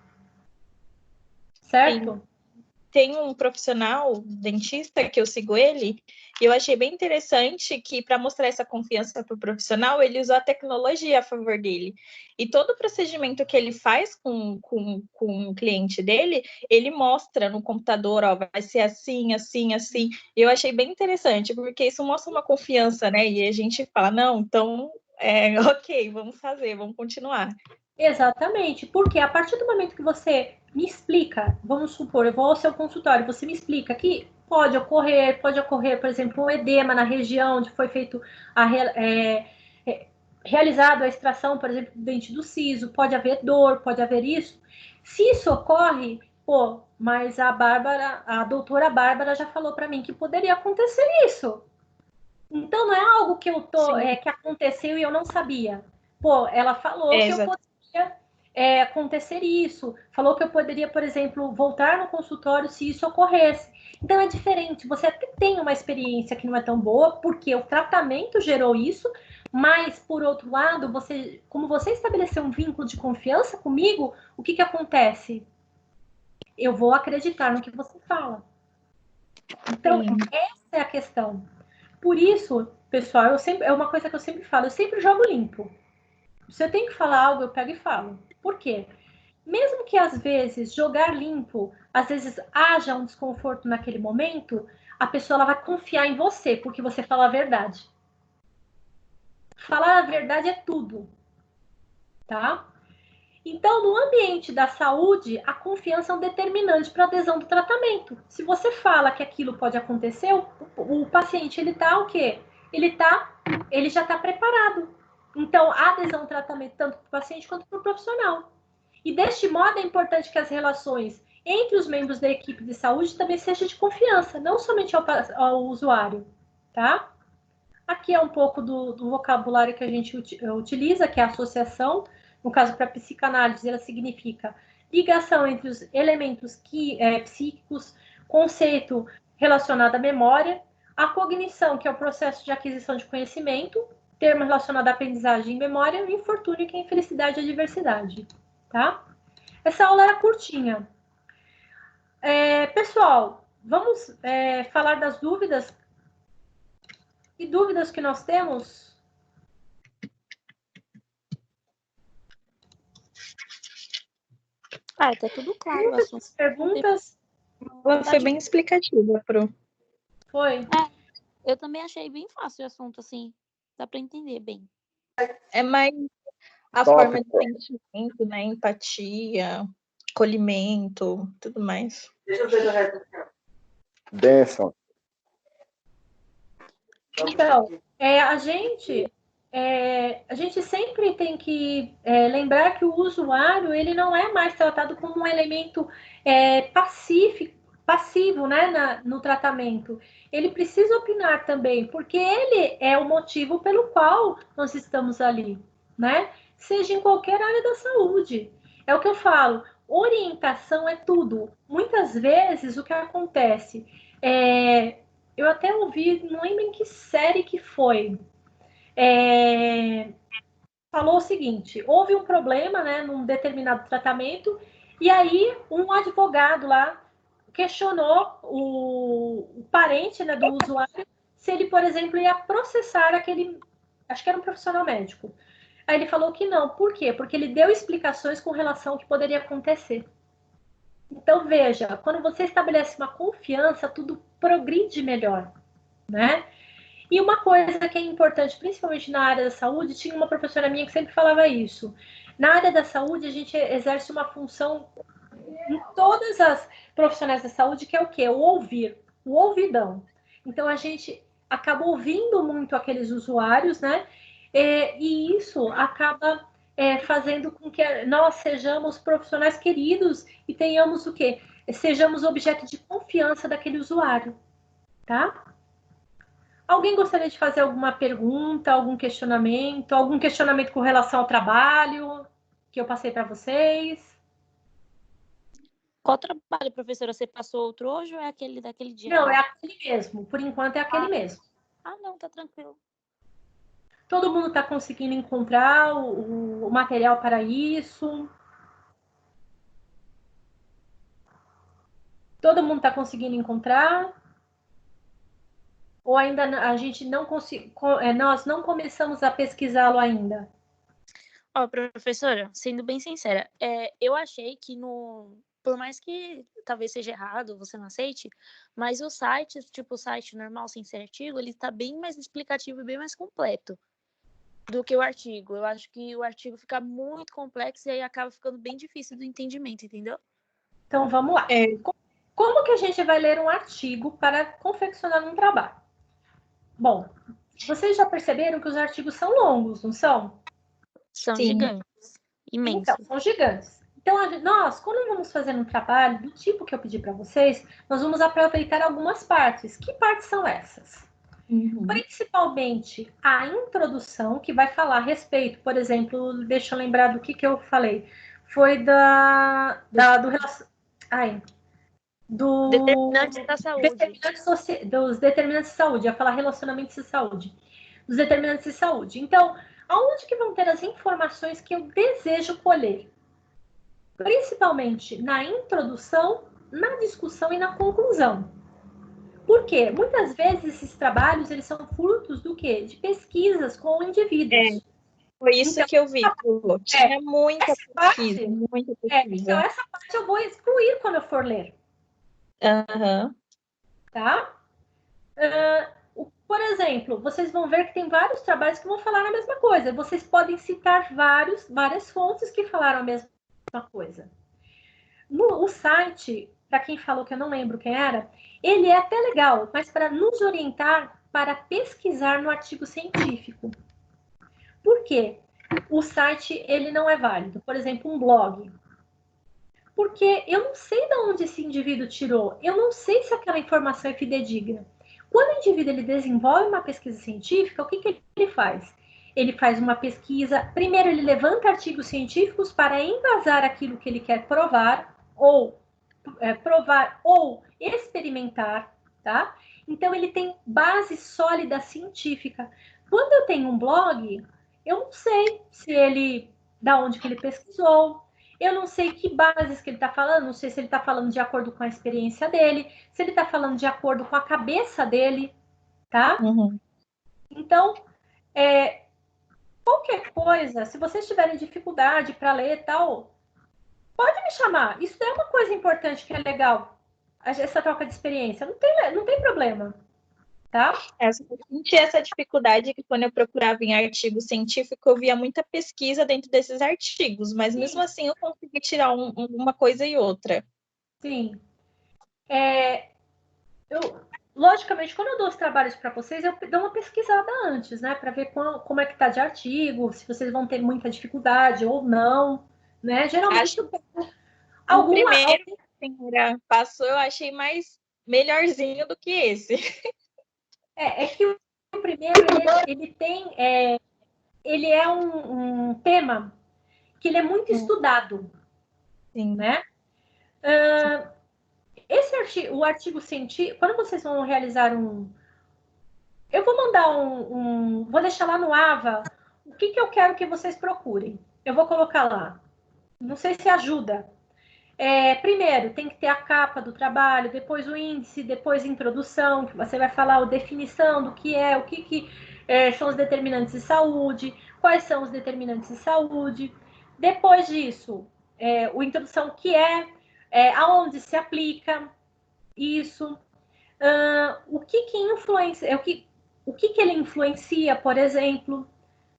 Certo? Sim. Tem um profissional, dentista, que eu sigo ele, e eu achei bem interessante que, para mostrar essa confiança para o profissional, ele usou a tecnologia a favor dele. E todo o procedimento que ele faz com o cliente dele, ele mostra no computador, ó, vai ser assim, assim, assim. E eu achei bem interessante, porque isso mostra uma confiança, né? E a gente fala, não, então, ok, vamos fazer, vamos continuar. Exatamente, porque a partir do momento que você me explica, vamos supor, eu vou ao seu consultório, você me explica que pode ocorrer, por exemplo, um edema na região onde foi feito realizado a extração, por exemplo, do dente do siso, pode haver dor, pode haver isso. Se isso ocorre, mas a doutora Bárbara já falou para mim que poderia acontecer isso. Então não é algo que que aconteceu e eu não sabia. Ela falou que eu poderia acontecer isso. Falou que eu poderia, por exemplo, voltar no consultório se isso ocorresse. Então é diferente. Você até tem uma experiência que não é tão boa, porque o tratamento gerou isso, mas, por outro lado, como você estabeleceu um vínculo de confiança comigo, o que acontece? Eu vou acreditar no que você fala. Então, essa é a questão. Por isso, pessoal, é uma coisa que eu sempre falo, eu sempre jogo limpo. Se eu tenho que falar algo, eu pego e falo. Por quê? Mesmo que às vezes jogar limpo, às vezes haja um desconforto naquele momento, a pessoa ela vai confiar em você, porque você fala a verdade. Falar a verdade é tudo, tá? Então, no ambiente da saúde, a confiança é um determinante para a adesão do tratamento. Se você fala que aquilo pode acontecer, o paciente ele tá o quê? Ele já está preparado. Então, a adesão ao tratamento tanto para o paciente quanto para o profissional. E deste modo é importante que as relações entre os membros da equipe de saúde também sejam de confiança, não somente ao usuário, tá? Aqui é um pouco do vocabulário que a gente utiliza, que é a associação. No caso, para psicanálise, ela significa ligação entre os elementos psíquicos, conceito relacionado à memória, a cognição, que é o processo de aquisição de conhecimento, termo relacionado à aprendizagem e memória, e infortúnio, que é infelicidade e adversidade, tá? Essa aula era curtinha. Pessoal, vamos falar das dúvidas. Que dúvidas que nós temos? Tá tudo claro. Perguntas? Ela foi bem explicativa, Pro. Foi. Eu também achei bem fácil o assunto, assim. Dá para entender bem. É mais a forma de sentimento, né? Empatia, acolhimento, tudo mais. Deixa eu ver o resto. Benção. Então, a gente sempre tem que lembrar que o usuário ele não é mais tratado como um elemento passivo, né, no tratamento. Ele precisa opinar também, porque ele é o motivo pelo qual nós estamos ali, né? Seja em qualquer área da saúde. É o que eu falo, orientação é tudo. Muitas vezes o que acontece eu até ouvi, não lembro em que série que foi, falou o seguinte, houve um problema, né, num determinado tratamento, e aí um advogado lá questionou o parente, né, do usuário, se ele, por exemplo, ia processar aquele, acho que era um profissional médico. Aí ele falou que não. Por quê? Porque ele deu explicações com relação ao que poderia acontecer. Então, veja, quando você estabelece uma confiança, tudo progride melhor, né? E uma coisa que é importante, principalmente na área da saúde, tinha uma professora minha que sempre falava isso. Na área da saúde, a gente exerce uma função em todas as profissionais da saúde, que é o quê? O ouvir, o ouvidão. Então, a gente acaba ouvindo muito aqueles usuários, né? E isso acaba fazendo com que nós sejamos profissionais queridos e tenhamos o quê? Sejamos objeto de confiança daquele usuário, tá? Alguém gostaria de fazer alguma pergunta, algum questionamento com relação ao trabalho que eu passei para vocês? Qual trabalho, professora? Você passou outro hoje ou é aquele daquele dia? Não, é aquele mesmo. Por enquanto é aquele mesmo. Não, tá tranquilo. Todo mundo está conseguindo encontrar o material para isso? Todo mundo está conseguindo encontrar? Ou ainda a gente não nós não começamos a pesquisá-lo ainda? Professora, sendo bem sincera, eu achei que por mais que talvez seja errado, você não aceite, mas o site, tipo o site normal, sem ser artigo, ele está bem mais explicativo e bem mais completo do que o artigo. Eu acho que o artigo fica muito complexo e aí acaba ficando bem difícil do entendimento, entendeu? Então, vamos lá. Como que a gente vai ler um artigo para confeccionar um trabalho? Bom, vocês já perceberam que os artigos são longos, não são? São Sim. gigantes, imensos. Então, são gigantes. Então, nós, quando vamos fazer um trabalho do tipo que eu pedi para vocês, nós vamos aproveitar algumas partes. Que partes são essas? Principalmente a introdução, que vai falar a respeito, por exemplo, deixa eu lembrar do que eu falei. Foi dos determinantes da saúde. Dos determinantes de saúde, ia falar relacionamentos de saúde. Dos determinantes de saúde. Então, aonde que vão ter as informações que eu desejo colher? Principalmente na introdução, na discussão e na conclusão. Por quê? Muitas vezes esses trabalhos, eles são frutos do quê? De pesquisas com indivíduos. Foi isso então, que eu vi. Tinha muita pesquisa, muita pesquisa. Então, essa parte eu vou excluir quando eu for ler. Tá? Por exemplo, vocês vão ver que tem vários trabalhos que vão falar a mesma coisa. Vocês podem citar várias fontes que falaram a mesma coisa. O site, para quem falou que eu não lembro quem era, ele é até legal, mas para nos orientar para pesquisar no artigo científico. Por quê? O site, ele não é válido. Por exemplo, um blog. Porque eu não sei de onde esse indivíduo tirou. Eu não sei se aquela informação é fidedigna. Quando o indivíduo ele desenvolve uma pesquisa científica, o que ele faz? ele faz uma pesquisa. Primeiro, ele levanta artigos científicos para embasar aquilo que ele quer provar ou experimentar, tá? Então, ele tem base sólida científica. Quando eu tenho um blog, eu não sei da onde que ele pesquisou, eu não sei que bases que ele está falando, não sei se ele está falando de acordo com a experiência dele, se ele está falando de acordo com a cabeça dele, tá? Uhum. Então, qualquer coisa, se vocês tiverem dificuldade para ler e tal, pode me chamar. Isso é uma coisa importante que é legal, essa troca de experiência. Não tem problema, tá? Eu senti essa dificuldade que quando eu procurava em artigo científico, eu via muita pesquisa dentro desses artigos, mas mesmo assim eu consegui tirar uma coisa e outra. Sim. Logicamente, quando eu dou os trabalhos para vocês, eu dou uma pesquisada antes, né? Para ver como é que tá de artigo, se vocês vão ter muita dificuldade ou não, né? Geralmente eu pego o primeiro que a senhora passou, eu achei mais melhorzinho do que esse. É que o primeiro, ele é um tema que ele é muito estudado, Sim. né? O artigo científico, quando vocês vão realizar eu vou mandar vou deixar lá no AVA o que eu quero que vocês procurem. Eu vou colocar lá. Não sei se ajuda. Primeiro, tem que ter a capa do trabalho, depois o índice, depois a introdução, que você vai falar a definição do que é, o que são os determinantes de saúde, quais são os determinantes de saúde. Depois disso, a introdução, o que aonde se aplica isso, o que influencia, o que ele influencia, por exemplo,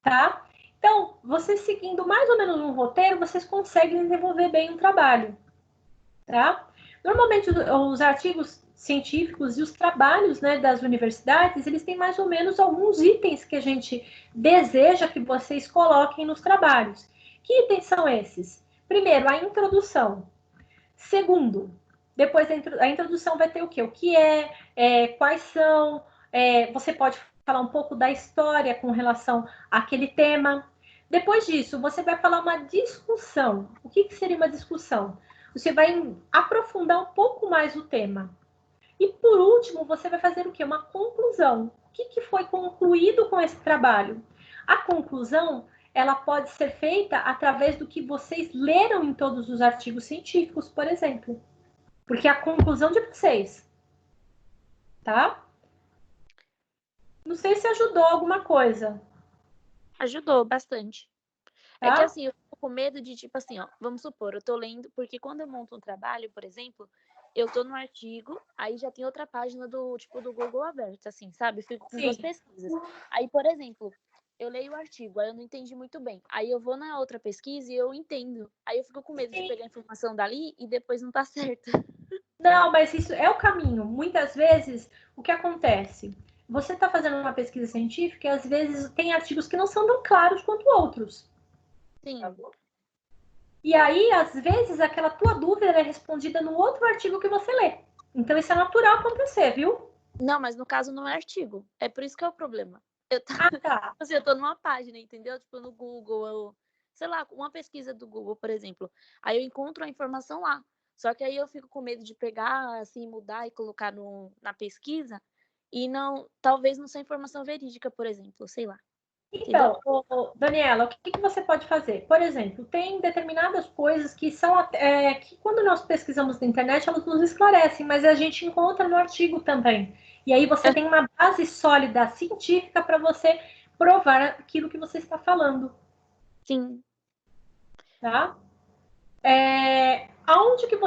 tá? Então, vocês seguindo mais ou menos um roteiro, vocês conseguem desenvolver bem um trabalho, tá? Normalmente, os artigos científicos e os trabalhos, né, das universidades, eles têm mais ou menos alguns itens que a gente deseja que vocês coloquem nos trabalhos. Que itens são esses? Primeiro, a introdução. Segundo, depois a introdução vai ter o quê? O que quais são, você pode falar um pouco da história com relação àquele tema. Depois disso, você vai falar uma discussão. O que seria uma discussão? Você vai aprofundar um pouco mais o tema. E, por último, você vai fazer o quê? Uma conclusão. O que foi concluído com esse trabalho? A conclusão, ela pode ser feita através do que vocês leram em todos os artigos científicos, por exemplo. Porque é a conclusão de vocês. Tá? Não sei se ajudou alguma coisa. Ajudou bastante. Tá? É que assim, eu fico com medo de, tipo assim, ó, vamos supor, eu tô lendo, porque quando eu monto um trabalho, por exemplo, eu tô no artigo, aí já tem outra página do Google aberta, assim, sabe? Eu fico com duas pesquisas. Aí, por exemplo, eu leio o artigo, aí eu não entendi muito bem. Aí eu vou na outra pesquisa e eu entendo. Aí eu fico com medo de pegar a informação dali e depois não tá certa. Não, mas isso é o caminho. Muitas vezes, o que acontece? Você está fazendo uma pesquisa científica e às vezes tem artigos que não são tão claros quanto outros. Sim. E aí, às vezes, aquela tua dúvida é respondida no outro artigo que você lê. Então, isso é natural acontecer, viu? Não, mas no caso não é artigo. É por isso que é o problema. Tá. Assim, eu tô numa página, entendeu? Tipo, no Google, sei lá, uma pesquisa do Google, por exemplo. Aí eu encontro a informação lá. Só que aí eu fico com medo de pegar, assim, mudar e colocar na pesquisa e talvez não seja informação verídica, por exemplo, sei lá. Então, Daniela, o que você pode fazer? Por exemplo, tem determinadas coisas que são que quando nós pesquisamos na internet, elas nos esclarecem, mas a gente encontra no artigo também. E aí você tem uma base sólida científica para você provar aquilo que você está falando. Sim. Tá? Aonde que você